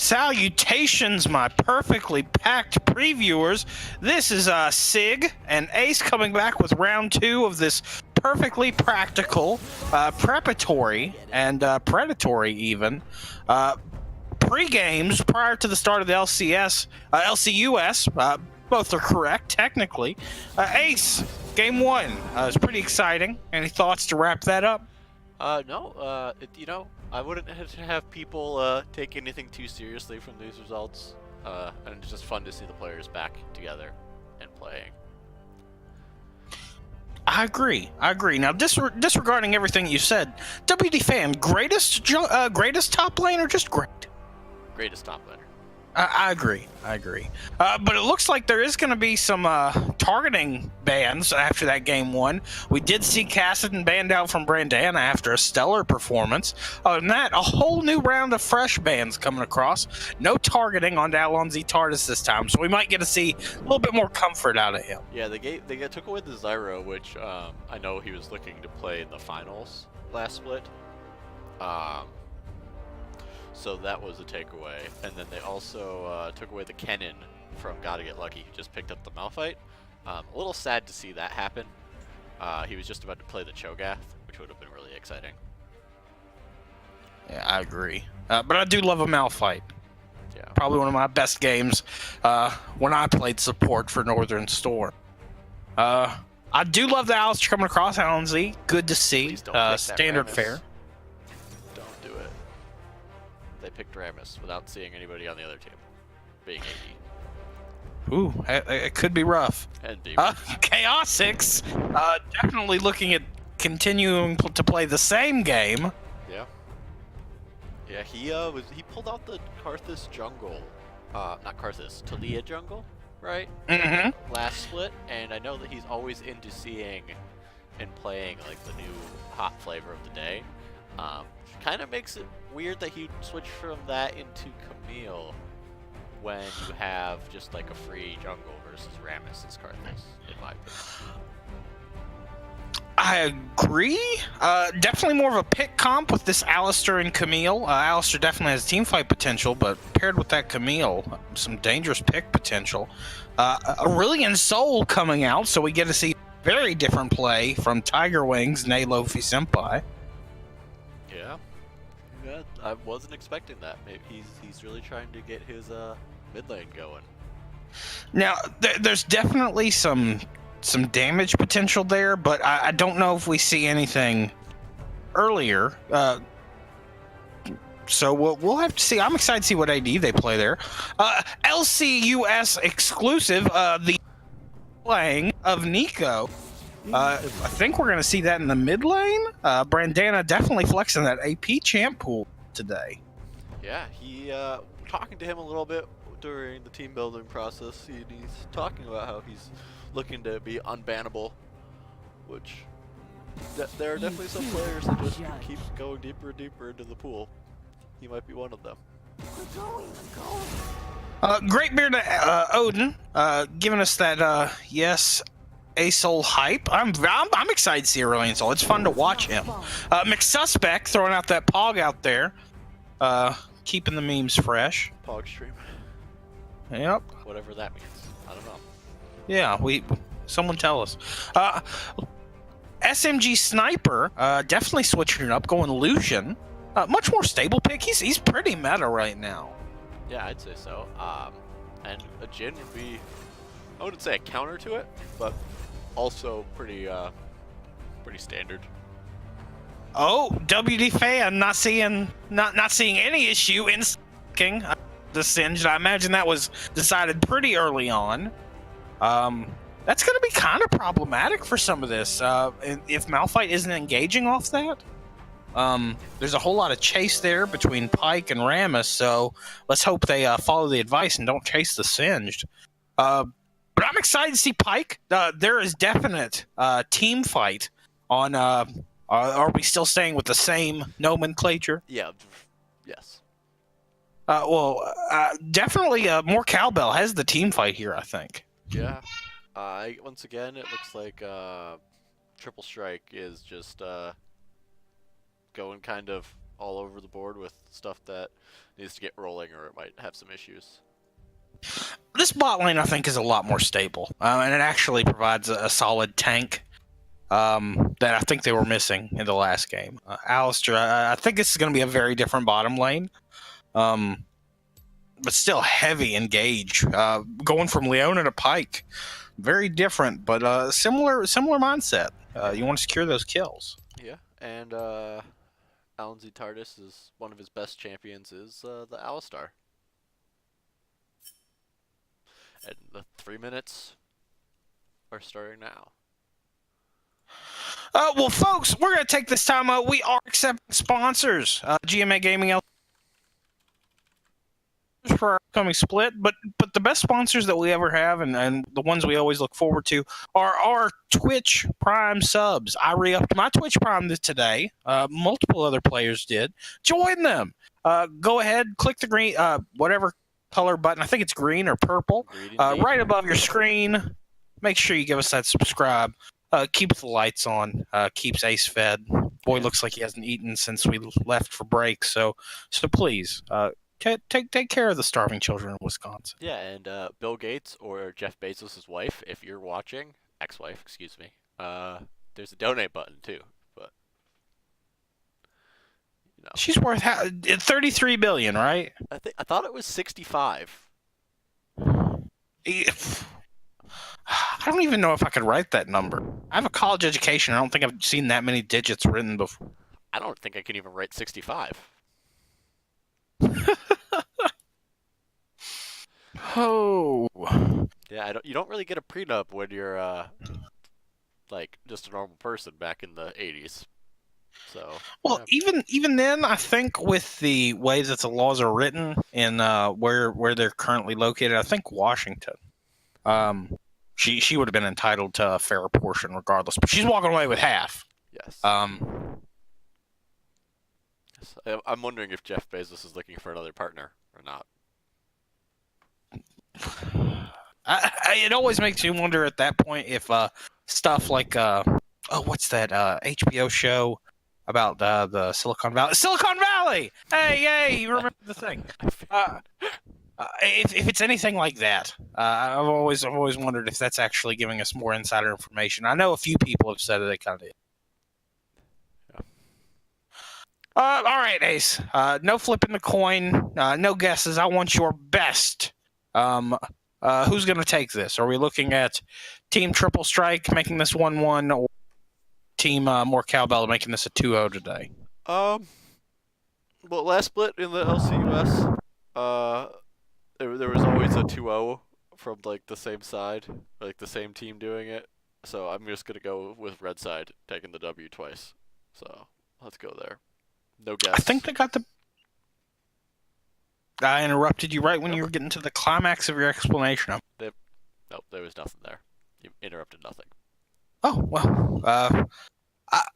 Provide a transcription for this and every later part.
Salutations, my perfectly packed previewers. This is Sig and Ace coming back with round 2 of this perfectly practical, preparatory, and predatory even pre-games prior to the start of the LCUS. Both are correct, technically. Ace, game 1 is pretty exciting. Any thoughts to wrap that up? No, I wouldn't have people take anything too seriously from these results. And it's just fun to see the players back together and playing. I agree. Now, disregarding everything you said, WD fan, greatest top lane or just great? Greatest top laner. I agree. But it looks like there is going to be some targeting bans after that game 1. We did see Kassadin banned out from Brandana after a stellar performance. Other than that, a whole new round of fresh bans coming across. No targeting on Alonzi Tardis this time, so we might get to see a little bit more comfort out of him. Yeah, they took away the Zyro, which I know he was looking to play in the finals last split. So that was a takeaway. And then they also took away the Kennen from Gotta Get Lucky, who just picked up the Malphite. A little sad to see that happen. He was just about to play the Cho'Gath, which would have been really exciting. Yeah, I agree. But I do love a Malphite. Yeah. Probably one of my best games when I played support for Northern Storm. I do love the Alistair coming across, Alonzi. Good to see. Standard fare. They picked Rammus without seeing anybody on the other team being AD. Ooh, it could be rough. And Chaosix, definitely looking at continuing to play the same game. Yeah, he pulled out the Karthus jungle, not Karthus, Taliyah jungle, right? Mm-hmm. Last split, and I know that he's always into seeing and playing like the new hot flavor of the day. Kind of makes it weird that he switched from that into Camille when you have just like a free jungle versus Rammus as Karthus, in my opinion. I agree. Definitely more of a pick comp with this Alistair and Camille. Alistair definitely has teamfight potential, but paired with that Camille, some dangerous pick potential. Aurelion Sol coming out, so we get to see very different play from Tiger Wings, Nay Lofi Senpai. Yeah, I wasn't expecting that. Maybe he's really trying to get his mid lane going. Now, there's definitely some damage potential there, but I don't know if we see anything earlier. So we'll have to see. I'm excited to see what AD they play there. LCUS exclusive, the playing of Nico. I think we're going to see that in the mid lane. Brandana definitely flexing that AP champ pool today. Yeah, talking to him a little bit during the team building process. He's talking about how he's looking to be unbannable, which there are definitely some players that just keep going deeper and deeper into the pool. He might be one of them. Great beard Odin, giving us that yes. Asol hype. I'm excited to see Aurelion Sol. It's fun to watch him. McSuspect throwing out that Pog out there, keeping the memes fresh. Pog stream. Yep. Whatever that means. I don't know. Yeah, someone tell us. SMG Sniper, definitely switching it up, going Lucian. Much more stable pick. He's pretty meta right now. Yeah, I'd say so. And a Jhin would be, I wouldn't say a counter to it, but also pretty standard. Oh, WD fan not seeing any issue in the Singed. I imagine that was decided pretty early on. That's going to be kind of problematic for some of this. If Malphite isn't engaging off that, there's a whole lot of chase there between Pyke and Rammus. So let's hope they follow the advice and don't chase the Singed. But I'm excited to see Pyke. There is definite team fight on. Are we still staying with the same nomenclature? Yeah. Yes. Definitely more cowbell has the team fight here, I think. Yeah. Once again, it looks like Triple Strike is just going kind of all over the board with stuff that needs to get rolling or it might have some issues. This bot lane, I think, is a lot more stable, and it actually provides a solid tank that I think they were missing in the last game. Alistar, I think this is going to be a very different bottom lane, but still heavy engage. Going from Leona to Pyke, very different, but similar mindset. You want to secure those kills. Yeah, and Alan Z. Tardis is one of his best champions is the Alistar. And the 3 minutes are starting now. Well, folks, we're going to take this time out. We are accepting sponsors. GMA Gaming for our upcoming split, but the best sponsors that we ever have and the ones we always look forward to are our Twitch Prime subs. I re-upped my Twitch Prime today. Multiple other players did. Join them. Go ahead, click the green, whatever color button. I think it's green or purple. Right above your screen. Make sure you give us that subscribe. Keeps the lights on. Keeps Ace fed. Boy looks like he hasn't eaten since we left for break. So please, take care of the starving children of Wisconsin. Yeah, and Bill Gates or Jeff Bezos' wife, if you're watching, ex-wife, excuse me. There's a donate button too, but you know. She's worth $33 billion, right? I thought it was 65. I don't even know if I could write that number. I have a college education. I don't think I've seen that many digits written before. I don't think I can even write 65. Oh. Yeah, you don't really get a prenup when you're like just a normal person back in the 80s. So well, yeah. even then, I think with the way that the laws are written in where they're currently located, I think Washington, she would have been entitled to a fair portion regardless, but she's walking away with half. Yes. I'm wondering if Jeff Bezos is looking for another partner or not. It always makes me wonder at that point if stuff like what's that HBO show about the Silicon Valley? Silicon Valley! Hey, you remember the thing? If it's anything like that, I've always wondered if that's actually giving us more insider information. I know a few people have said that they kind of did. All right, Ace. No flipping the coin. No guesses. I want your best. Who's going to take this? Are we looking at Team Triple Strike making this 1-1, or Team More Cowbell making this a 2-0 today? Well, last split in the LCUS, there was always a 2-0 from like the same side, like the same team doing it. So I'm just gonna go with Red Side taking the W twice. So let's go there. No guess. I think they got the. I interrupted you right when you were getting to the climax of your explanation. Nope, there was nothing there. You interrupted nothing. Oh well.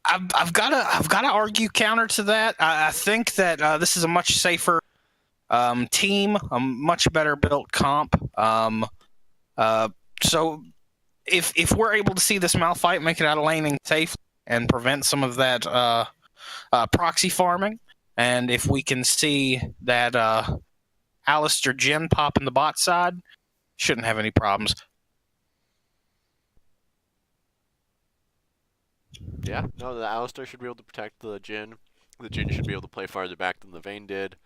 I've got to argue counter to that. I think that this is a much safer team, a much better built comp. So if we're able to see this Malphite make it out of laning safely and prevent some of that proxy farming, and if we can see that Alistar Jhin pop in the bot side, shouldn't have any problems. Yeah, no, the Alistar should be able to protect the Jhin. The Jhin should be able to play farther back than the Vayne did.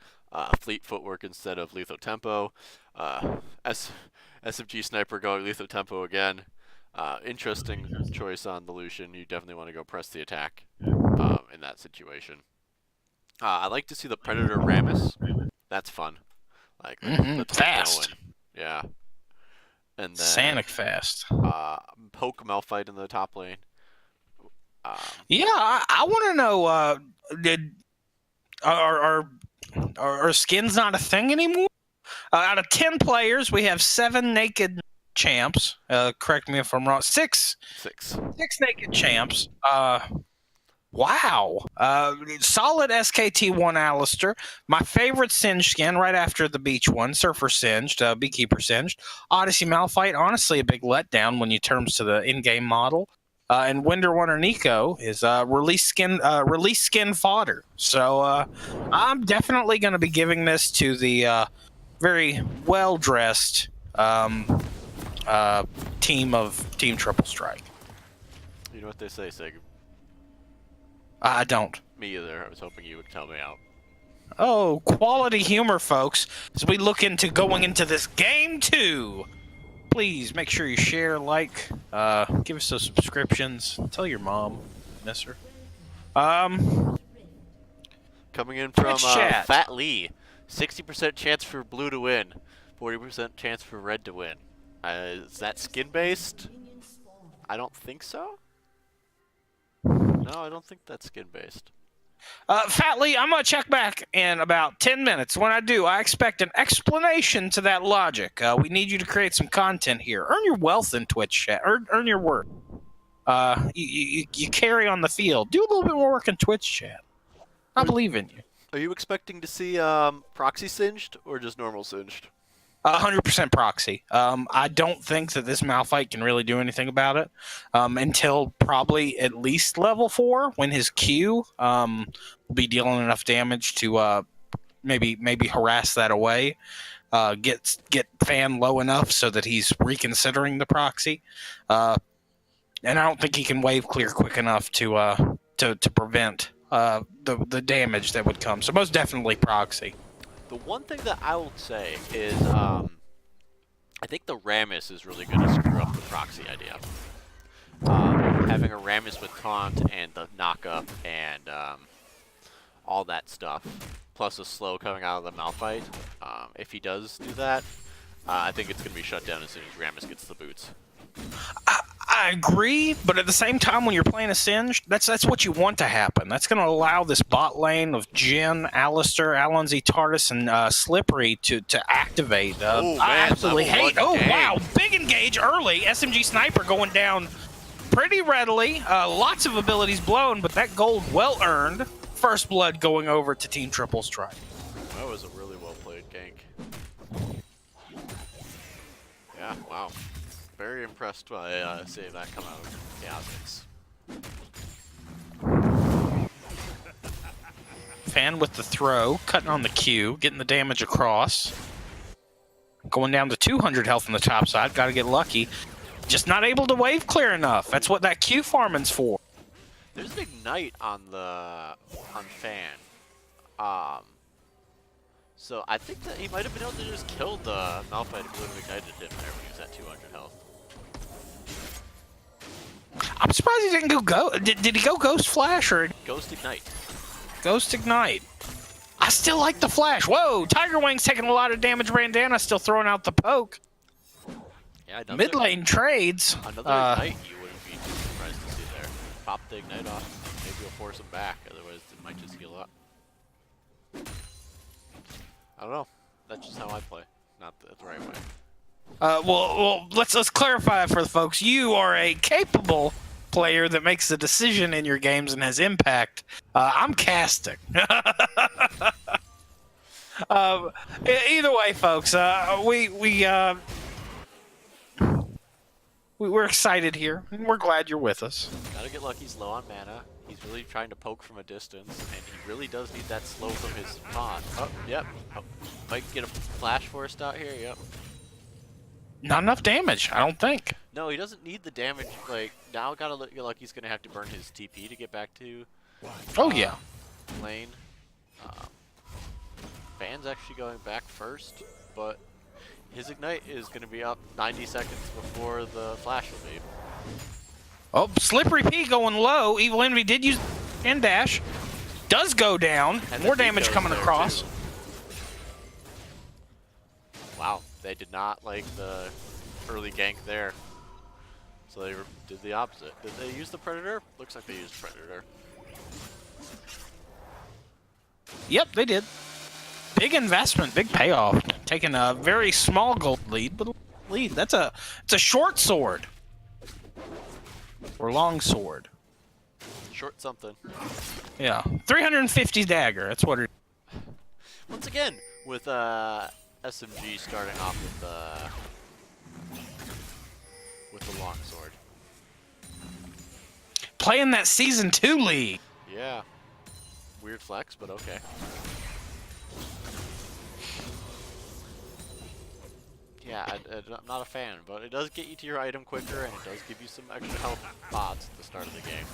Fleet footwork instead of lethal tempo. SFG Sniper going lethal tempo again. Interesting choice on the Lucian. You definitely want to go press the attack in that situation. I like to see the Predator Rammus. That's fun. Like let's fast. Yeah. And then Sanic fast. Poke Malphite in the top lane. Yeah, I want to know. Are skins not a thing anymore? Out of 10 players, we have 7 naked champs. Correct me if I'm wrong. Six naked champs. Wow. Solid SKT1 Alistar. My favorite Singed skin right after the beach one. Surfer Singed, Beekeeper Singed. Odyssey Malphite, honestly a big letdown when you terms to the in-game model. and Winder Wonder Nico is release skin fodder. So I'm definitely going to be giving this to the very well dressed team of Team Triple Strike. You know what they say, Sig? I don't. Me either. I was hoping you would tell me out. Oh, quality humor, folks. As we look into going into this game 2, please make sure you share, like, give us those subscriptions. Tell your mom, miss her. Coming in from chat. Fat Lee, 60% chance for blue to win, 40% chance for red to win. Is that skin based? I don't think so. No, I don't think that's skin based. Fat Lee, I'm going to check back in about 10 minutes. When I do, I expect an explanation to that logic. We need you to create some content here. Earn your wealth in Twitch chat. Earn your worth. You carry on the field. Do a little bit more work in Twitch chat. I believe in you. Are you expecting to see proxy singed or just normal singed? 100% proxy. I don't think that this Malphite can really do anything about it until probably at least level 4, when his Q will be dealing enough damage to maybe harass that away. Get Fan low enough so that he's reconsidering the proxy. And I don't think he can wave clear quick enough to prevent the damage that would come. So most definitely proxy. The one thing that I will say is, I think the Rammus is really going to screw up the proxy idea. Having a Rammus with taunt and the knockup and all that stuff, plus a slow coming out of the Malphite. If he does do that, I think it's going to be shut down as soon as Rammus gets the boots. I agree, but at the same time, when you're playing a Singed, that's what you want to happen. That's going to allow this bot lane of Jhin, Alistar, Alonzi, Tardis, and Slippery to activate. I absolutely hate. Oh, wow. Big engage early. SMG Sniper going down pretty readily. Lots of abilities blown, but that gold well earned. First blood going over to Team Triple Strike. That was a really well played gank. Yeah, wow. Very impressed by seeing that come out of Kha'Zix. Fan with the throw, cutting on the Q, getting the damage across. Going down to 200 health on the top side, gotta get lucky. Just not able to wave clear enough. That's what that Q farming's for. There's an Ignite on Fan. So I think that he might have been able to just kill the Malphite if he would have ignited him there when he was at 200 health. I'm surprised he didn't go did he go Ghost Flash or Ghost Ignite? Ghost Ignite. I still like the Flash. Whoa, Tiger Wing's taking a lot of damage. Bandana still throwing out the poke. Yeah, mid lane trades. Another Ignite you wouldn't be too surprised to see there. Pop the Ignite off. Maybe you'll force him back. Otherwise, it might just heal up. I don't know. That's just how I play. Not the right way. Well, let's clarify that for the folks. You are a capable player that makes the decision in your games and has impact. I'm casting. Either way, folks, we're excited here, and we're glad you're with us. Gotta get lucky. He's low on mana. He's really trying to poke from a distance, and he really does need that slow from his taunt. Oh, yep. Oh, might get a flash forced out here. Yep. Not enough damage, I don't think. No, he doesn't need the damage. Like, now gotta get lucky. He's gonna have to burn his TP to get back to yeah. lane. Fan's actually going back first, but his Ignite is gonna be up 90 seconds before the flash will be. Oh, Slippery P going low. Evil Envy did use end dash. Does go down. And more damage coming across. Too. Wow, they did not like the early gank there. So they did the opposite. Did they use the Predator? Looks like they used Predator. Yep, they did. Big investment, big payoff. Taking a very small gold lead, but lead. It's a short sword. Or long sword. Short something. Yeah. 350 dagger, that's what it is. Once again, with SMG starting off with the long sword. playing that Season 2 league. Yeah. Weird flex, but okay. Yeah, I'm not a fan, but it does get you to your item quicker, and it does give you some extra health pods at the start of the game.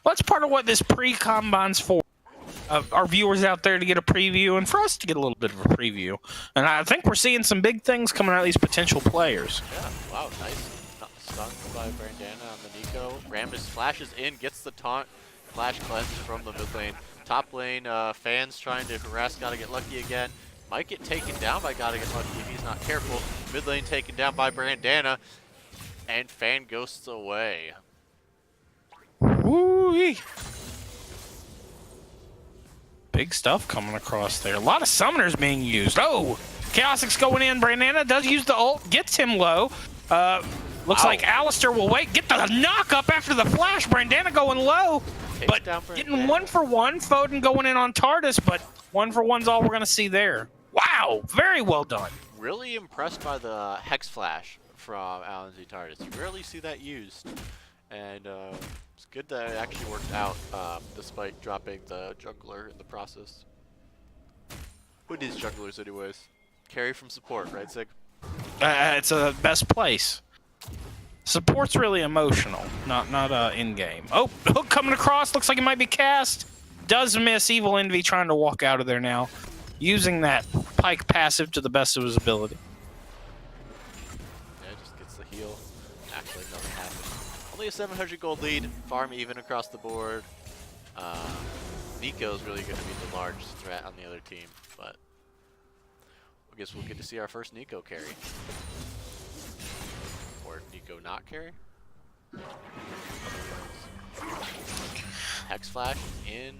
Well, that's part of what this pre-combine's for. Our viewers out there to get a preview, and for us to get a little bit of a preview. And I think we're seeing some big things coming out of these potential players. Yeah, wow, nice. Stun by Brandana on the Nico. Rammus flashes in, gets the taunt. Flash cleanse from the mid lane. Top lane, Fans trying to harass Gotta Get Lucky again. Might get taken down by Gotta Get Lucky if he's not careful. Mid lane taken down by Brandana. And Fan ghosts away. Woo-wee. Big stuff coming across there. A lot of summoners being used. Oh, Chaosic's going in. Brandana does use the ult, gets him low. Looks like Alistair will wait. Get the knock up after the flash. Brandana going low, but getting 1-for-1. Foden going in on TARDIS, but 1-for-1's all we're going to see there. Wow, very well done. Really impressed by the Hex Flash from LNZ TARDIS. You rarely see that used, and it's good that it actually worked out despite dropping the jungler in the process. Who needs junglers anyways? Carry from support, right, Sig? It's a best place. Support's really emotional, not in-game. Oh, hook coming across. Looks like it might be cast. Does miss. Evil Envy trying to walk out of there now, using that Pyke passive to the best of his ability. Yeah, just gets the heal. Actually, nothing happened. Only a 700 gold lead. Farm even across the board. Nico's really going to be the large threat on the other team, but I guess we'll get to see our first Nico carry. Or Nico not carry. Hex Flash in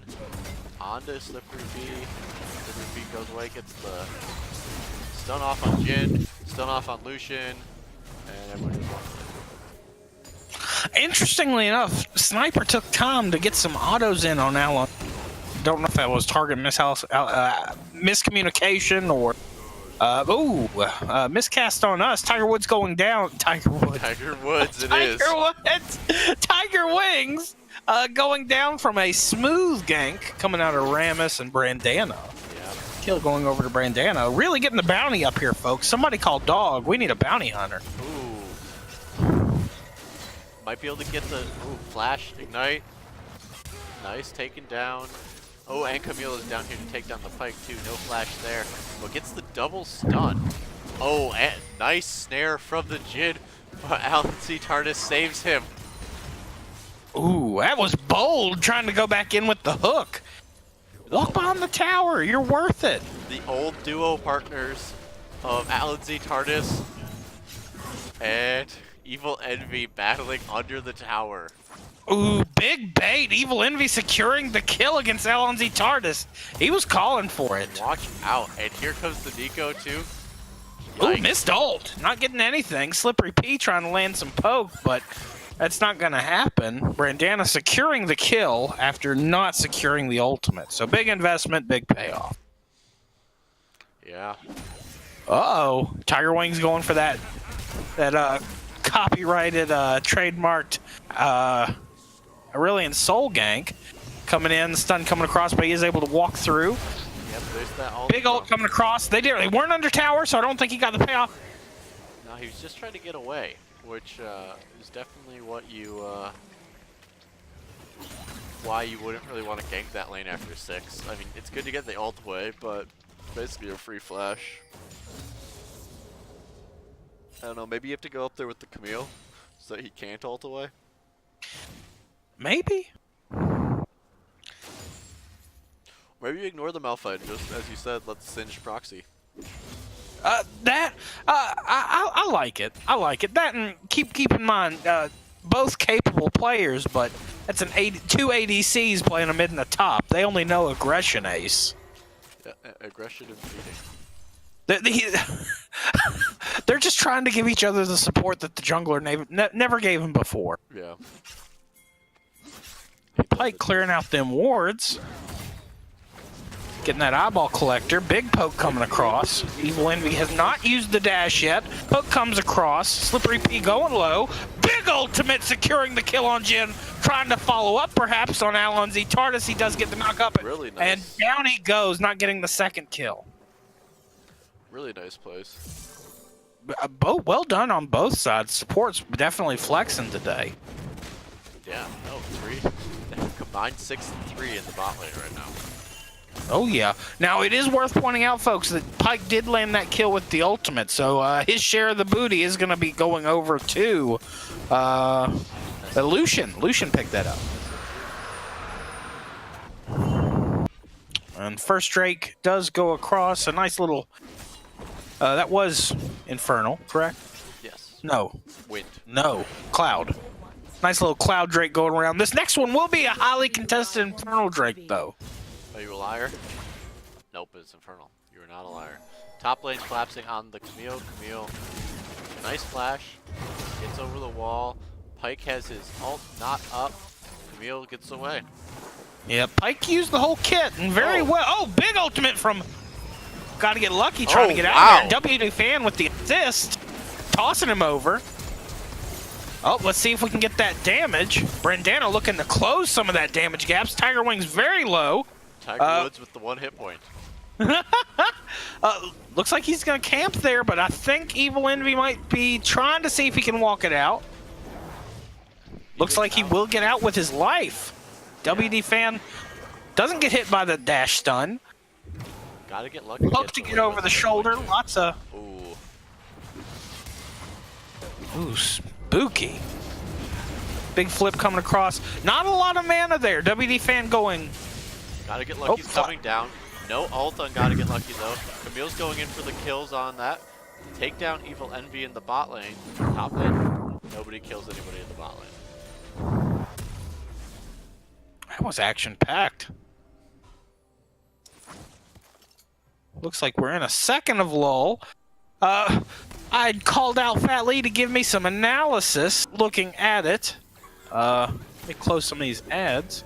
onto Slippery B. Slippery B goes away, gets the stun off on Jhin, stun off on Lucian, and everyone just walks away. Interestingly enough, Sniper took time to get some autos in on Alan. Don't know if that was target miscommunication or miscast on us. Tiger Woods going down. Tiger Woods it is. Woods. Tiger Wings going down from a smooth gank coming out of Rammus and Brandana. Yeah. Kill going over to Brandana. Really getting the bounty up here, folks. Somebody call Dog. We need a bounty hunter. Ooh. Might be able to get the flash ignite. Nice, taken down. Oh, and Camille is down here to take down the Pyke too. No flash there, but gets the double stun. Oh, and nice snare from the Jhin, but LNZ TARDIS saves him. Ooh, that was bold, trying to go back in with the hook. Walk behind the tower, you're worth it. The old duo partners of LNZ TARDIS and Evil Envy battling under the tower. Ooh, big bait. Evil Envy securing the kill against LNZ TARDIS. He was calling for it. Watch out. And here comes the Nico too. Ooh, missed ult. Not getting anything. Slippery P trying to land some poke, but that's not going to happen. Brandana securing the kill after not securing the ultimate. So big investment, big payoff. Yeah. Uh-oh. Tiger Wings going for that copyrighted, trademarked Aurelion Soul gank. Coming in, stun coming across, but he is able to walk through. Yep, there's that ult. Big ult coming across. They weren't under tower, so I don't think he got the payoff. No, he was just trying to get away, which is definitely what you why you wouldn't really want to gank that lane after 6. I mean, it's good to get the ult away, but basically a free flash. I don't know, maybe you have to go up there with the Camille so that he can't ult away. Maybe. Maybe you ignore the Malphite, just as you said, let the Singed proxy. I like it. I like it. That, and keep in mind, both capable players, but that's two ADCs playing a mid and a top. They only know aggression ace. Yeah, aggression and feeding. They're just trying to give each other the support that the jungler never gave him before. Yeah. Pyke clearing out them wards. Getting that eyeball collector. Big poke coming across. Evil Envy has not used the dash yet. Poke comes across. Slippery P going low. Big ultimate securing the kill on Jin. Trying to follow up perhaps on Alonzi Tardis. He does get the knock up. Really nice. And down he goes, not getting the second kill. Really nice plays. Both well done on both sides. Support's definitely flexing today. Yeah, no, 3. Combined 6 and 3 in the bot lane right now. Oh yeah. Now it is worth pointing out, folks, that Pyke did land that kill with the ultimate, so his share of the booty is going to be going over to Lucian. Lucian picked that up. And first Drake does go across a nice little. That was Infernal, correct? Yes. No. Wind. No. Cloud. Nice little Cloud Drake going around. This next one will be a highly contested Infernal Drake, though. Are you a liar? Nope, it's Infernal. You are not a liar. Top lane's collapsing on the Camille. Camille, nice flash. Gets over the wall. Pyke has his ult not up. Camille gets away. Yeah, Pyke used the whole kit and very well. Oh, big ultimate from. Gotta get lucky trying to get out of there. WD Fan with the assist. Tossing him over. Oh, let's see if we can get that damage. Brandano looking to close some of that damage gaps. Tiger Wing's very low. Tiger Woods with the 1 hit point. Looks like he's going to camp there, but I think Evil Envy might be trying to see if he can walk it out. Looks like he will get out with his life. Yeah. WD Fan doesn't get hit by the dash stun. Gotta get lucky. Poke to get over the shoulder. Lots of... Ooh, spooky. Big flip coming across. Not a lot of mana there. WD Fan going... Gotta get lucky. He's coming down. No ult on Gotta Get Lucky though. Camille's going in for the kills on that. Take down Evil Envy in the bot lane. Top lane. Nobody kills anybody in the bot lane. That was action-packed. Looks like we're in a second of lull. I'd called out Fat Lee to give me some analysis looking at it. Let me close some of these ads.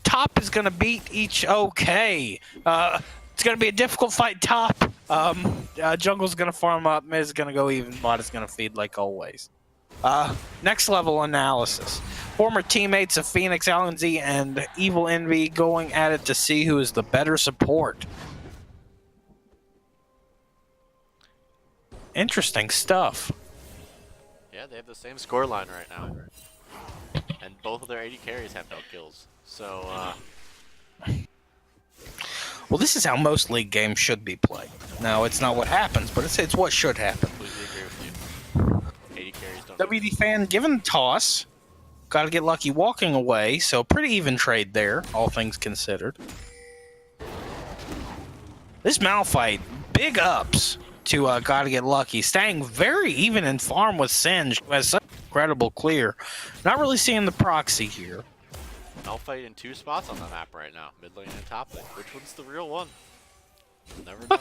Top is going to beat each. Okay. It's going to be a difficult fight, top. Jungle's going to farm up. Mid is going to go even. Bot is going to feed like always. Next level analysis. Former teammates of Phoenix, Alonzi, and Evil Envy going at it to see who is the better support. Interesting stuff. Yeah, they have the same score line right now. And both of their AD carries have no kills. So, well, this is how most league games should be played. Now, it's not what happens, but it's what should happen. Completely agree with you. AD carries don't. WD Fan given the toss. Gotta get lucky walking away, so pretty even trade there, all things considered. This Malphite, big ups to Gotta Get Lucky. Staying very even in farm with Singe, who has such incredible clear. Not really seeing the proxy here. Malphite in 2 spots on the map right now, mid lane and top lane. Which one's the real one? You'll never know.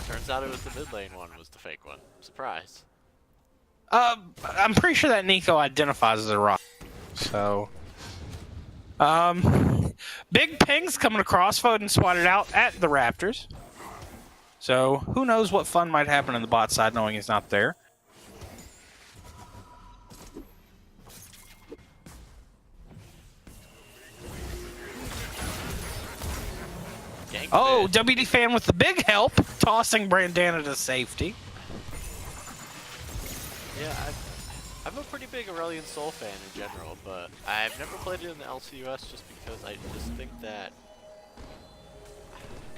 Turns out it was the mid lane one was the fake one. Surprise. I'm pretty sure that Nico identifies as a rock. So, big pings coming across. Foden swatted out at the Raptors. So, who knows what fun might happen on the bot side knowing he's not there. Oh, WD Fan with the big help, tossing Brandana to safety. Yeah, I'm a pretty big Aurelion Sol fan in general, but I've never played it in the LCUS just because I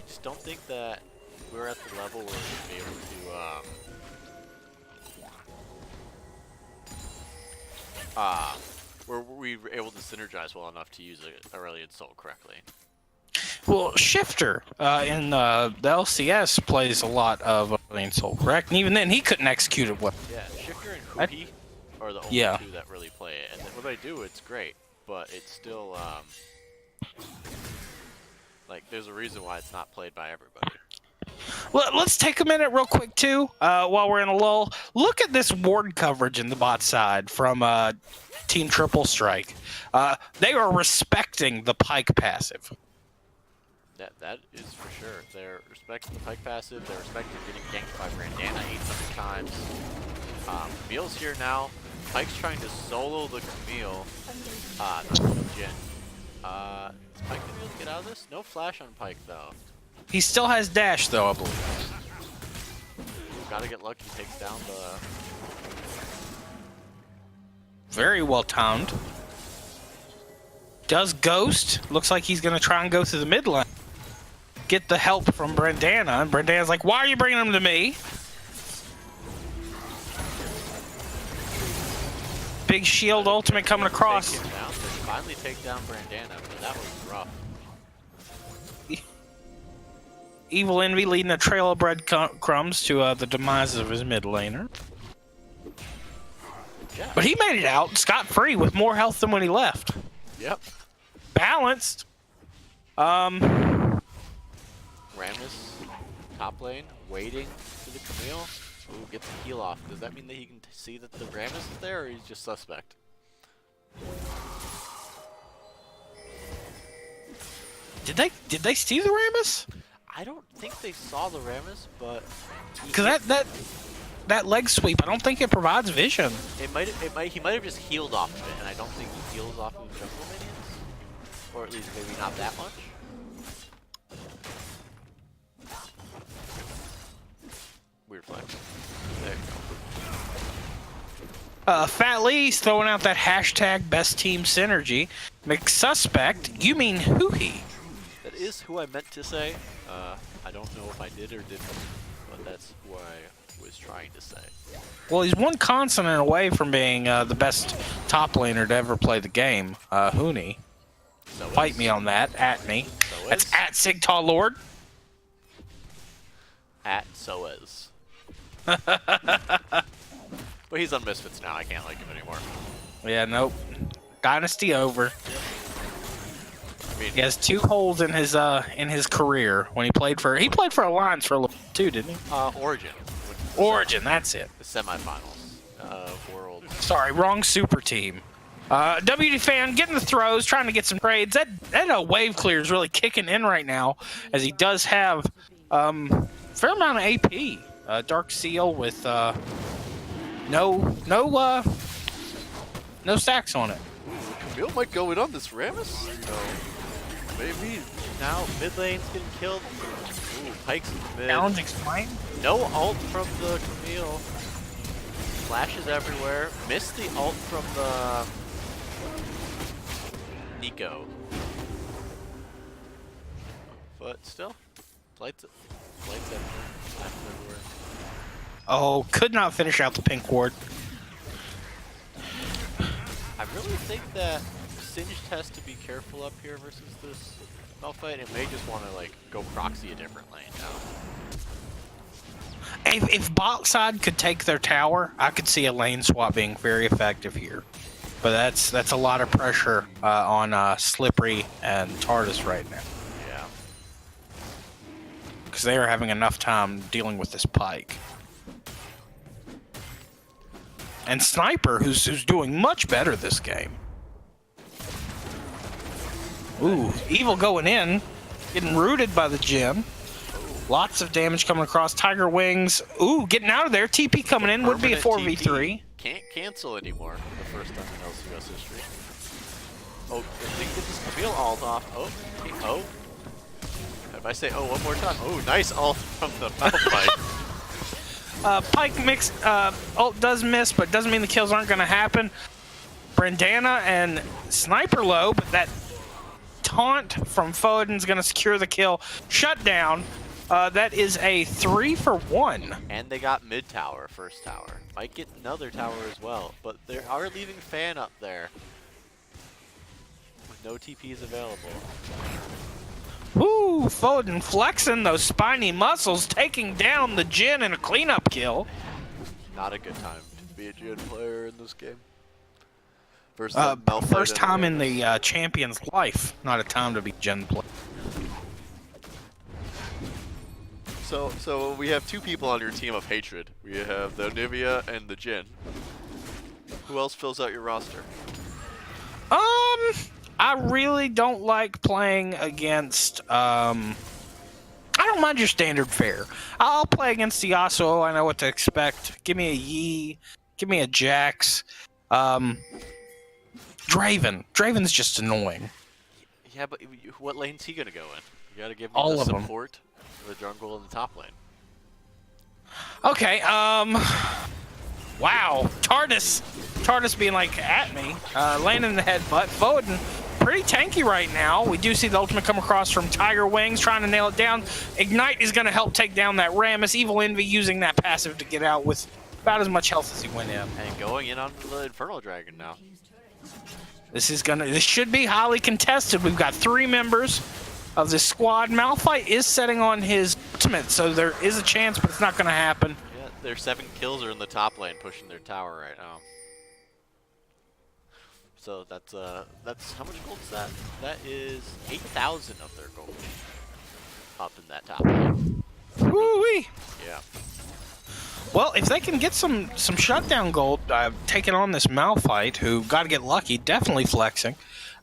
just don't think that we're at the level where we'd be able to, where we were able to synergize well enough to use Aurelion Sol correctly. Well, Shifter in the LCS plays a lot of Aurelion Sol, correct? And even then, he couldn't execute it well. Yeah, Shifter and Kuhi are the only two that really play it. And when they do, it's great. But it's still, like, there's a reason why it's not played by everybody. Well, let's take a minute real quick, too, while we're in a lull. Look at this ward coverage in the bot side from Team Triple Strike. They are respecting the Pyke passive. That is for sure. They're respecting the Pyke passive. They're respecting getting ganked by Brandana 800 times. Camille's here now. Pyke's trying to solo the Camille. Not the Jhin. Is Pyke gonna be able to get out of this? No flash on Pyke though. He still has dash though, I believe. Gotta get lucky. Takes down the. Very well timed. Does Ghost. Looks like he's gonna try and go through the mid lane. Get the help from Brandana, and Brandana's like, why are you bringing him to me? Big shield ultimate coming across. Take him down. They finally take down Brandana, but that was rough. Evil Envy leading a trail of breadcrumbs to the demise of his mid laner. Yeah. But he made it out scot-free with more health than when he left. Yep. Balanced. Rammus, top lane, waiting for the Camille. Ooh, get the heal off. Does that mean that he can see that the Rammus is there, or he's just suspect? Did they see the Rammus? I don't think they saw the Rammus, but Because that leg sweep, I don't think it provides vision. he might have just healed off of it, and I don't think he heals off of jungle minions, or at least maybe not that much. Weird flex. There you go. Fat Lee's throwing out that hashtag best team synergy. McSuspect, you mean who he? That is who I meant to say. I don't know if I did or didn't, but that's who I was trying to say. Well, he's one consonant away from being the best top laner to ever play the game. Hooney. So Fight is- me on that. At me. So That's is- at Sigtal Lord. At Soez. But he's on Misfits now. I can't like him anymore. Yeah, nope. Dynasty over. I mean, He has 2 holes in his career when he played for Alliance for a little too, didn't he? Origin. Origin, that's it. The semifinals. World. Sorry, wrong super team. WD fan getting the throws, trying to get some trades. That wave clear is really kicking in right now, as he does have fair amount of AP. Dark Seal with no stacks on it. Camille might go in on this Rammus? No. Maybe. Now mid lane's getting killed. Ooh, Pyke's in the mid. Challenge explained. No ult from the Camille. Flashes everywhere. Missed the ult from the Nico. But still, lights everywhere. Oh, could not finish out the pink ward. I really think that Singed has to be careful up here versus this Malphite, and may just want to like go proxy a different lane now. If Boxside could take their tower, I could see a lane swap being very effective here. But that's a lot of pressure on Slippery and TARDIS right now, Yeah. because they are having enough time dealing with this Pyke. And Sniper, who's doing much better this game. Ooh, Evil going in, getting rooted by the Jhin. Lots of damage coming across. Tiger Wings. Ooh, getting out of there. TP coming in. Would be a Permanent 4v3. TP. Can't cancel anymore for the first time in LCS history. Oh, if they get this Camille ult off. Oh. If I say one more time. Oh, nice ult from the Malphite. Pyke mix ult does miss, but doesn't mean the kills aren't going to happen. Brandana and Sniper low, but that taunt from Foden's going to secure the kill. Shut down. That is a 3-for-1. And they got mid tower, first tower. Might get another tower as well, but they are leaving Fan up there with no TPs available. Woo! Foden flexing those spiny muscles, taking down the Jhin in a cleanup kill. Not a good time to be a Jhin player in this game. Versus Malphite First and time in Rammus. the champion's life, not a time to be Jhin player. So we have 2 people on your team of hatred. We have the Nivea and the Jhin. Who else fills out your roster? I really don't like playing against. I don't mind your standard fare. I'll play against the Yasuo. I know what to expect. Give me a Yi. Give me a Jax. Draven. Draven's just annoying. Yeah, but what lane's he gonna go in? You gotta give me All the of them. support, the jungle, and the top lane. Okay, wow. TARDIS being like at me, landing the headbutt. Foden, pretty tanky right now. We do see the ultimate come across from Tiger Wings, trying to nail it down. Ignite is gonna help take down that Rammus. Evil Envy using that passive to get out with about as much health as he went in. And going in on the Infernal Dragon now. This should be highly contested. We've got 3 members of this squad. Malphite is setting on his ultimate, so there is a chance, but it's not gonna happen. Yeah, their 7 kills are in the top lane, pushing their tower right now. So that's how much gold is that? That is 8,000 of their gold up in that top lane. Woo-wee. Yeah. Well, if they can get some shutdown gold, taking on this Malphite, who got to get lucky, definitely flexing,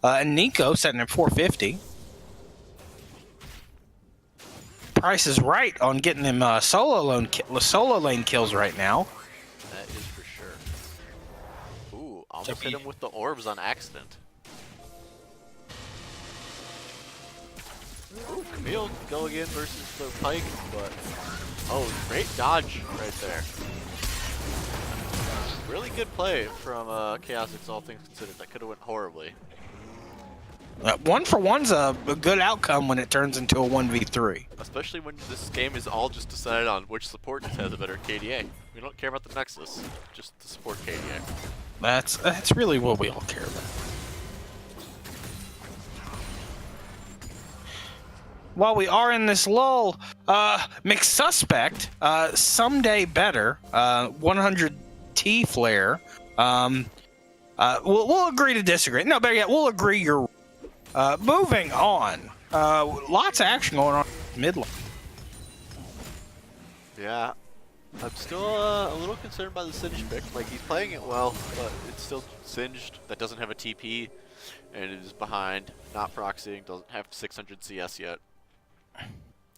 and Nico setting at 450. Price is right on getting them solo lane kills right now. That is for sure. Ooh, almost hit him with the orbs on accident. Ooh, Camille going in versus the Pyke, but oh, great dodge right there. Really good play from Chaosix, all things considered. That could have went horribly. 1 for 1's a good outcome when it turns into a 1v3. Especially when this game is all just decided on which support has a better KDA. We don't care about the Nexus, just the support KDA. That's really what we all care about. While we are in this lull, McSuspect, someday better, 100T flare. We'll agree to disagree. No, better yet, we'll agree you're. Moving on. Lots of action going on mid lane. Yeah, I'm still a little concerned by the Singed pick. Like, he's playing it well, but it's still Singed that doesn't have a TP, and it is behind, not proxying, doesn't have 600 CS yet.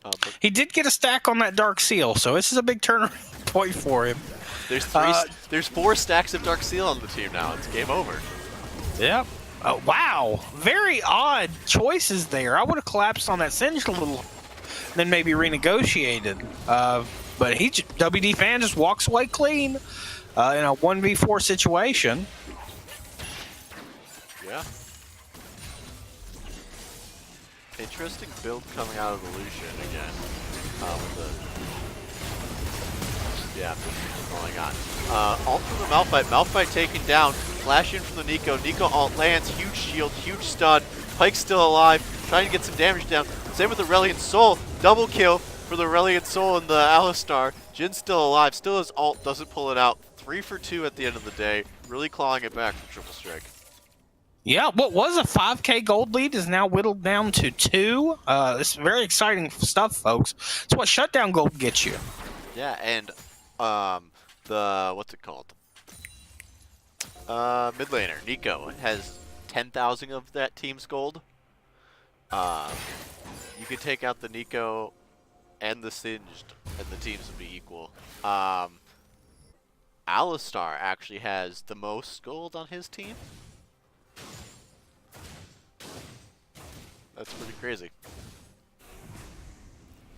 But He did get a stack on that Dark Seal, so this is a big turnaround point for him. there's 4 stacks of Dark Seal on the team now. It's game over. Yep. Wow. Very odd choices there. I would have collapsed on that Singed a little, then maybe renegotiated. But WD Fan just walks away clean in a 1v4 situation. Yeah. Interesting build coming out of the Lucian again. Going on. Ult from the Malphite. Malphite taken down. Flash in from the Nico. Nico ult lands. Huge shield. Huge stun. Pyke's still alive. Trying to get some damage down. Same with the Aurelion Sol. Double kill for the Aurelion Sol and the Alistar. Jin's still alive. Still his ult. Doesn't pull it out. 3 for 2 at the end of the day. Really clawing it back from Triple Strike. Yeah, what was a 5k gold lead is now whittled down to 2. This is very exciting stuff, folks. It's what shutdown gold gets you. Yeah, and what's it called? Mid laner, Nico, has 10,000 of that team's gold. You could take out the Nico and the Singed, and the teams would be equal. Alistar actually has the most gold on his team. That's pretty crazy.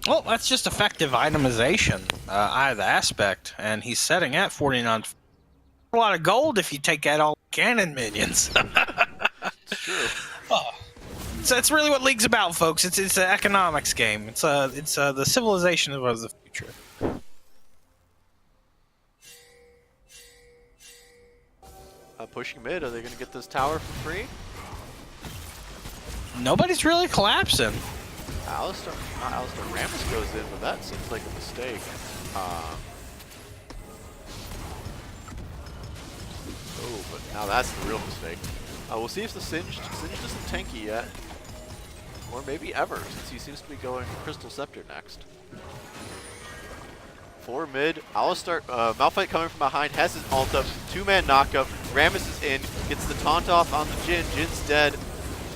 Well, that's just effective itemization out of the aspect, and he's setting at 49. A lot of gold if you take out all cannon minions. It's true. So that's really what League's about, folks. It's an economics game. It's the civilization of the future. Pushing mid, are they going to get this tower for free? Nobody's really collapsing. Alistar, not Alistar, Rammus goes in, but that seems like a mistake. Oh, but now that's the real mistake. We'll see if the Singed isn't tanky yet. Or maybe ever, since he seems to be going Crystal Scepter next. 4 mid, Alistar, Malphite coming from behind, has his ult up, 2-man knockup, Rammus is in, gets the taunt off on the Jin, Jin's dead.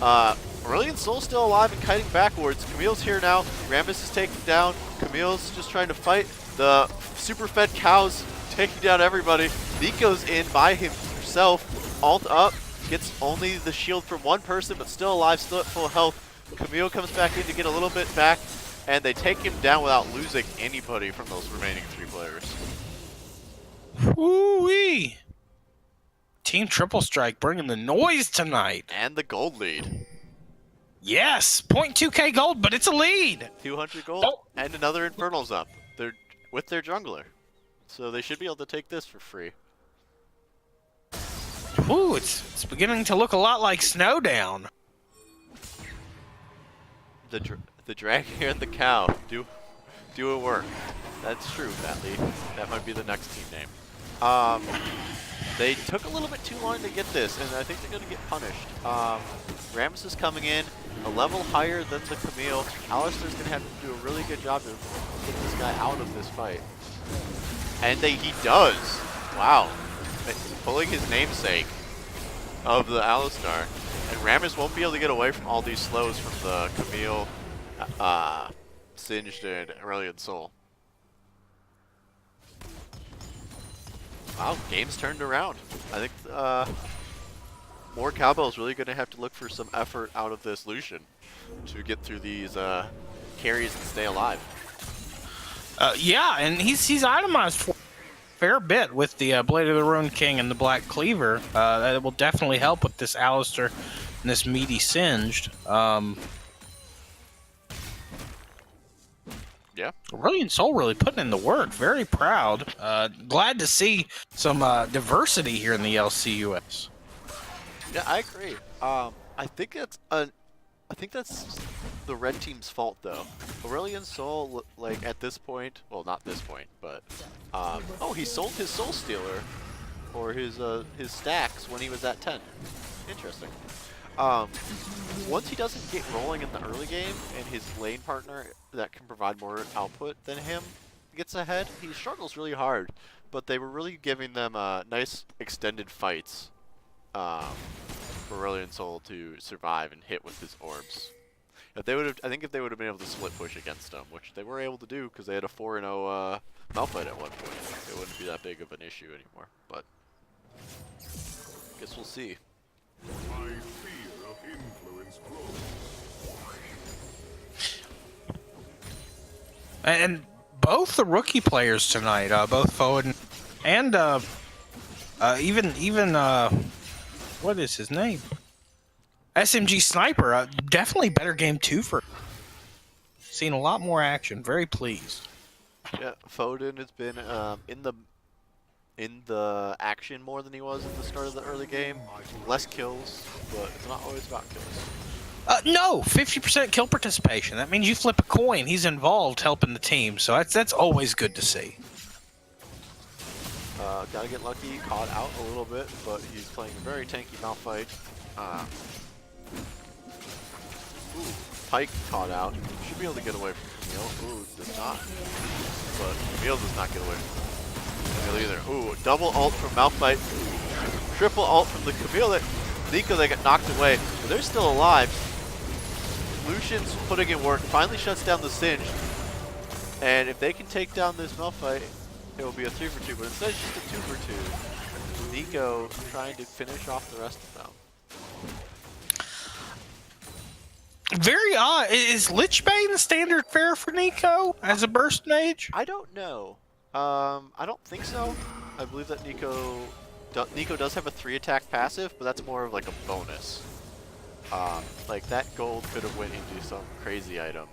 Aurelion Sol's still alive and kiting backwards. Camille's here now. Rammus is taken down. Camille's just trying to fight. The super fed cows taking down everybody. Nico's in by himself. Alt up. Gets only the shield from one person, but still alive, still at full health. Camille comes back in to get a little bit back, and they take him down without losing anybody from those remaining 3 players. Woo-wee! Team Triple Strike bringing the noise tonight. And the gold lead. Yes, 0.2k gold, but it's a lead. 200 gold, and another Infernal's up. They're with their jungler. So they should be able to take this for free. Ooh, it's beginning to look a lot like Snowdown. The dragon and the cow do it work. That's true, Batley. That might be the next team name. They took a little bit too long to get this, and I think they're going to get punished. Rammus is coming in a level higher than the Camille. Alistar's going to have to do a really good job to get this guy out of this fight. And he does. Wow. Pulling his namesake of the Alistar. And Rammus won't be able to get away from all these slows from the Camille, Singed, and Aurelion Sol. Wow, game's turned around. I think more Cowbell's really going to have to look for some effort out of this Lucian to get through these carries and stay alive. Yeah, and he's itemized for a fair bit with the Blade of the Ruined King and the Black Cleaver. That will definitely help with this Alistar and this meaty Singed. Yeah. Aurelion Sol really putting in the work. Very proud. Glad to see some diversity here in the LCUS. Yeah, I agree. I think that's the red team's fault though. Aurelion Sol, like at this point, well not this point, but oh, he sold his Soul Stealer or his stacks when he was at 10. Interesting. Once he doesn't get rolling in the early game and his lane partner that can provide more output than him gets ahead, he struggles really hard. But they were really giving them nice extended fights for Aurelion Sol to survive and hit with his orbs. If they would have, I think if they would have been able to split push against him, which they were able to do because they had a 4-0 Malphite at one point, it wouldn't be that big of an issue anymore. But guess we'll see. My sphere of influence grows. And both the rookie players tonight, both Foden and even what is his name? SMG Sniper, definitely better game 2 for. Seen a lot more action. Very pleased. Yeah, Foden has been in the action more than he was at the start of the early game. Less kills, but it's not always about kills. No, 50% kill participation. That means you flip a coin. He's involved helping the team, so that's always good to see. Gotta get lucky, caught out a little bit, but he's playing a very tanky Malphite. Ooh, Pyke caught out. Should be able to get away from Camille. Ooh, does not. But Camille does not get away from Camille either. Ooh, double ult from Malphite. Triple ult from the Camille. Nico, they got knocked away, but they're still alive. Lucian's putting in work, finally shuts down the Singed. And if they can take down this Malphite, it will be a 3 for 2, but instead it's just a 2 for 2. Nico trying to finish off the rest of them. Very odd. Is Lichbane the standard fare for Nico as a burst mage? I don't know. I don't think so. I believe that Nico does have a 3 attack passive, but that's more of like a bonus. Like that gold could have went into some crazy item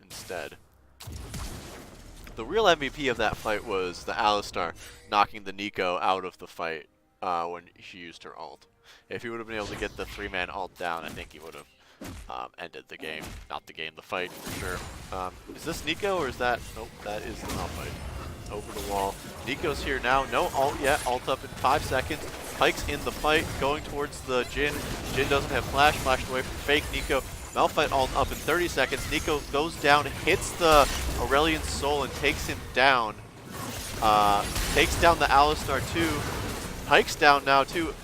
instead. The real MVP of that fight was the Alistar knocking the Nico out of the fight when she used her ult. If he would have been able to get the 3-man ult down, I think he would have ended the game. Not the game, the fight for sure. Is this Nico or is that... Nope, that is the Malphite. Over the wall. Nico's here now. No ult yet. Ult up in 5 seconds. Pyke's in the fight, going towards the Jhin. Jhin doesn't have flash. Flashed away from fake Nico. Malphite ult up in 30 seconds. Nico goes down, hits the Aurelion Sol and takes him down. Takes down the Alistar too. Pyke's down now too.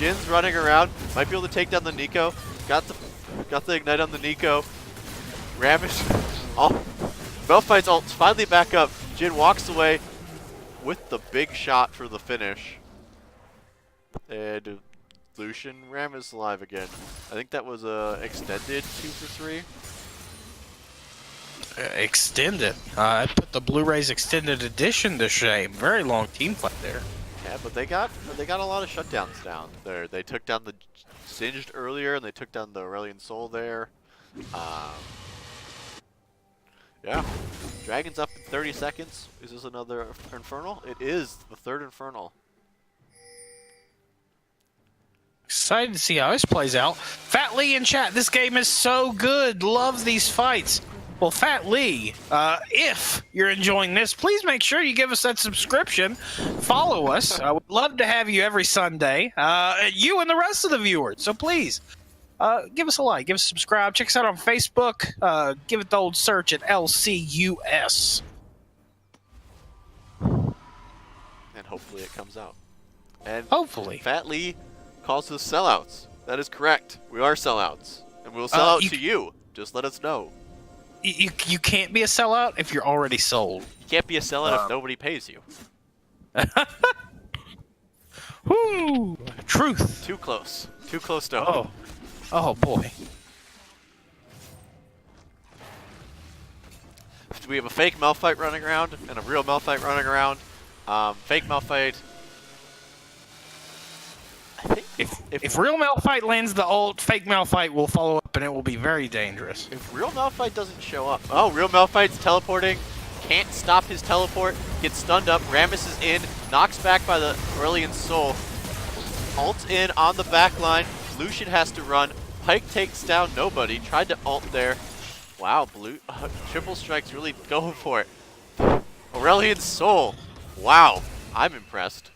Jin's running around. Might be able to take down the Nico. Got the ignite on the Nico. Rammus. Oh, Malphite's ult's finally back up. Jin walks away with the big shot for the finish. And Lucian Rammus alive again. I think that was a extended 2 for 3. Extended. I put the Blu-rays extended edition to shame. Very long team fight there. Yeah, but they got a lot of shutdowns down there. They took down the Singed earlier, and they took down the Aurelion Sol there. Yeah, Dragon's up in 30 seconds. Is this another Infernal? It is the 3rd Infernal. Excited to see how this plays out. Fat Lee in chat, this game is so good. Love these fights. Well, Fat Lee, if you're enjoying this, please make sure you give us that subscription. Follow us. We'd love to have you every Sunday. You and the rest of the viewers. So please, give us a like, give us a subscribe. Check us out on Facebook. Give it the old search at LCUS. And hopefully it comes out. And hopefully. Fat Lee calls us sellouts. That is correct. We are sellouts. And we'll sell out to you. Just let us know. You can't be a sellout if you're already sold. You can't be a sellout if nobody pays you. Woo! Truth. Too close. Too close to home. Oh boy. We have a fake Malphite running around and a real Malphite running around. Fake Malphite. I think if real Malphite lands the ult, fake Malphite will follow up and it will be very dangerous. If real Malphite doesn't show up. Oh, real Malphite's teleporting. Can't stop his teleport. Gets stunned up. Rammus is in. Knocks back by the Aurelion Sol. Ult in on the back line. Lucian has to run. Pyke takes down nobody. Tried to ult there. Wow, Triple Strike's really going for it. Aurelion Sol. Wow, I'm impressed.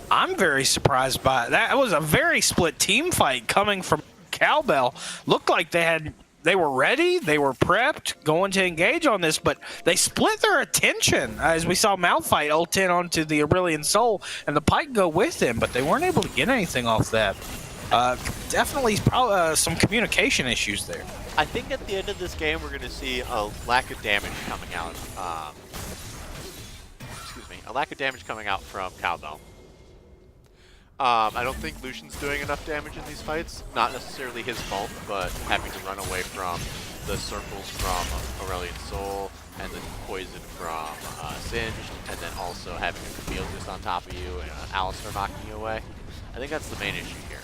I'm very surprised by it. That was a very split team fight coming from Cowbell. Looked like they were ready, they were prepped, going to engage on this, but they split their attention as we saw Malphite ult in onto the Aurelion Sol and the Pyke go with him, but they weren't able to get anything off that. Definitely some communication issues there. I think at the end of this game we're going to see a lack of damage coming out. A lack of damage coming out from Cowbell. I don't think Lucian's doing enough damage in these fights. Not necessarily his fault, but having to run away from the circles from Aurelion Sol and the poison from Singed, and then also having a Camille just on top of you and Alistar knocking you away. I think that's the main issue here.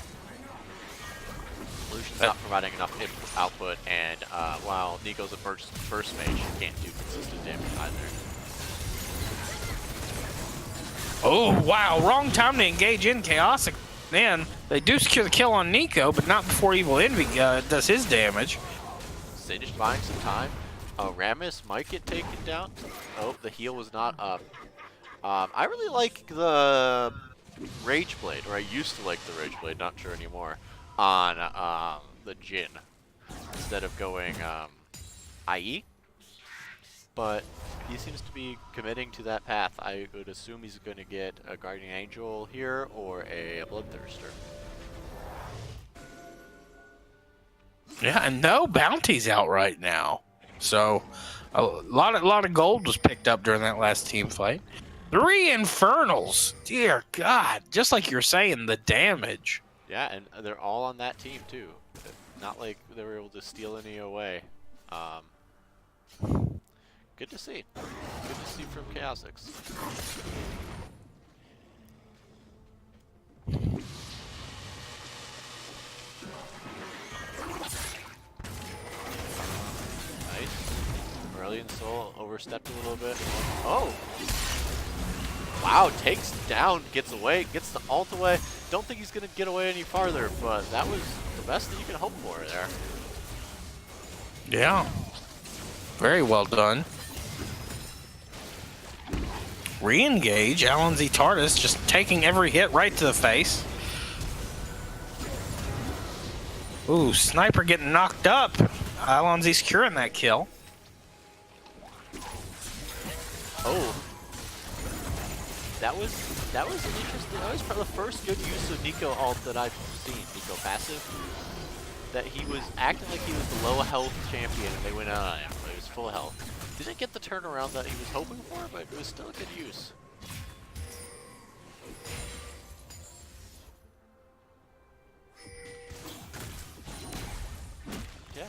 Lucian's not providing enough output, and while Nico's a burst mage, he can't do consistent damage either. Oh, wow. Wrong time to engage in Chaosic. Man, they do secure the kill on Nico, but not before Evil Envy does his damage. Singed buying some time. Rammus might get taken down. Oh, the heal was not up. I really like the Rage Blade, or I used to like the Rage Blade, not sure anymore, on the Jin instead of going IE. But he seems to be committing to that path. I would assume he's going to get a Guardian Angel here or a Bloodthirster. Yeah, and no bounties out right now. So a lot of gold was picked up during that last team fight. 3 Infernals. Dear God. Just like you're saying, the damage. Yeah, and they're all on that team too. Not like they were able to steal any away. Good to see. Good to see from Chaosics. Nice. Aurelion Sol overstepped a little bit. Oh! Wow, takes down, gets away, gets the ult away. Don't think he's going to get away any farther, but that was the best that you can hope for there. Yeah. Very well done. Re-engage. Alan Z. Tardis just taking every hit right to the face. Ooh, Sniper getting knocked up. Alan Z securing that kill. Oh. That was an interesting. That was probably the first good use of Nico ult that I've seen. Nico passive. That he was acting like he was the low health champion, and they went on him, but he was full health. Didn't get the turnaround that he was hoping for, but it was still a good use. Yeah.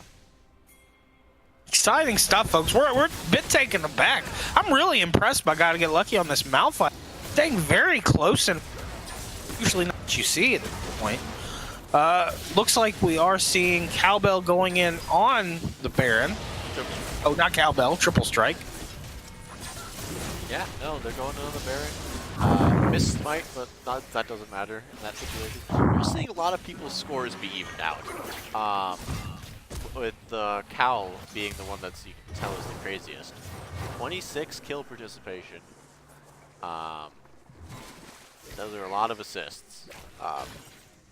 Exciting stuff, folks. We're a bit taken aback. I'm really impressed by Gotta Get Lucky on this Malphite. Staying very close, and usually not what you see at this point. Looks like we are seeing Cowbell going in on the Baron. Oh, not Cowbell, Triple Strike. Yeah, no, they're going on the Baron. Missed Smite, but that doesn't matter in that situation. We're seeing a lot of people's scores be evened out. With the Cowl being the one that's, you can tell, is the craziest. 26 kill participation. Those are a lot of assists.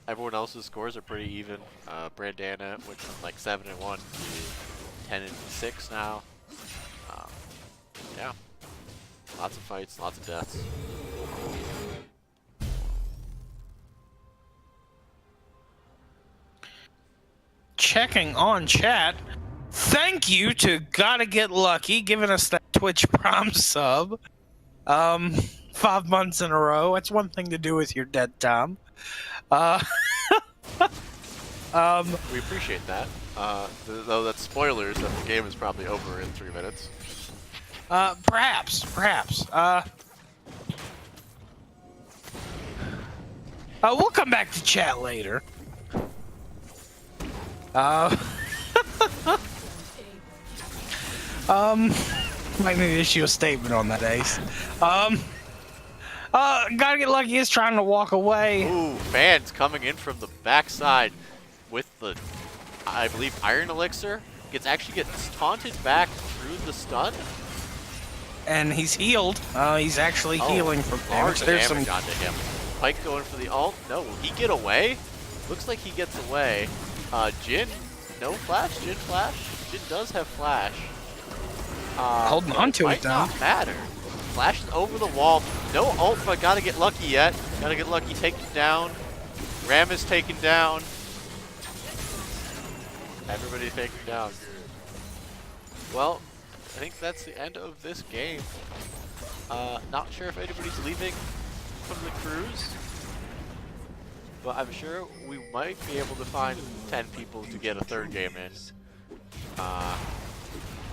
Everyone else's scores are pretty even. Brandana went from like 7-1 to 10-6 now. Yeah, lots of fights, lots of deaths. Checking on chat. Thank you to Gotta Get Lucky giving us that Twitch Prime sub. 5 months in a row. That's one thing to do with your dead time. We appreciate that. Though that's spoilers that the game is probably over in 3 minutes. Perhaps. We'll come back to chat later. Might need to issue a statement on that, Ace. Gotta Get Lucky is trying to walk away. Ooh, fans coming in from the backside with the, I believe, Iron Elixir. Actually gets taunted back through the stun. And he's healed. He's actually healing from damage. There's some damage onto him. Pyke going for the ult. No, will he get away? Looks like he gets away. Jhin, no flash. Jhin flash. Jhin does have flash. Holding on to it, though. Might not matter. Flashes over the wall. No ult, but Gotta Get Lucky yet. Gotta Get Lucky taken down. Ram is taken down. Everybody taken down. Well, I think that's the end of this game. Not sure if anybody's leaving from the cruise, but I'm sure we might be able to find 10 people to get a third game in.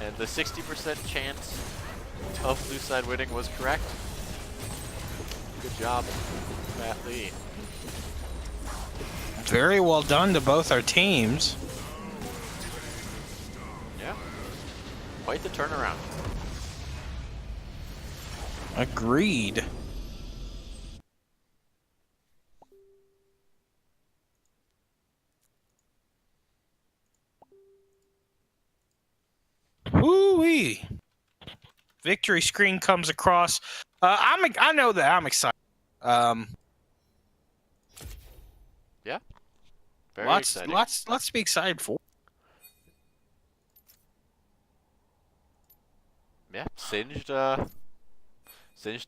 And the 60% chance of blue side winning was correct. Good job, Matt Lee. Very well done to both our teams. Yeah, quite the turnaround. Agreed. Woo-wee. Victory screen comes across. I know that I'm excited. Yeah. Very Lots exciting. to be excited for. Yeah, Singed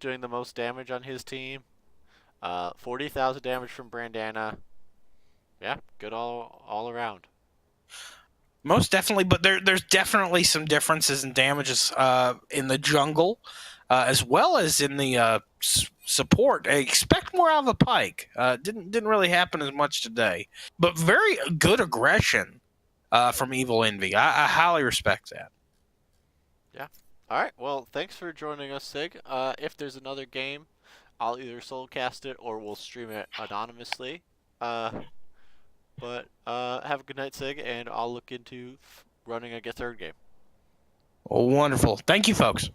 doing the most damage on his team. 40,000 damage from Brandana. Yeah, good all around. Most definitely, but there's definitely some differences in damages in the jungle, as well as in the support. I expect more out of the Pyke. Didn't really happen as much today, but very good aggression from Evil Envy. I highly respect that. Yeah. All right. Well, thanks for joining us, Sig. If there's another game, I'll either soulcast it or we'll stream it anonymously. But have a good night, Sig, and I'll look into running a third game. Wonderful. Thank you, folks.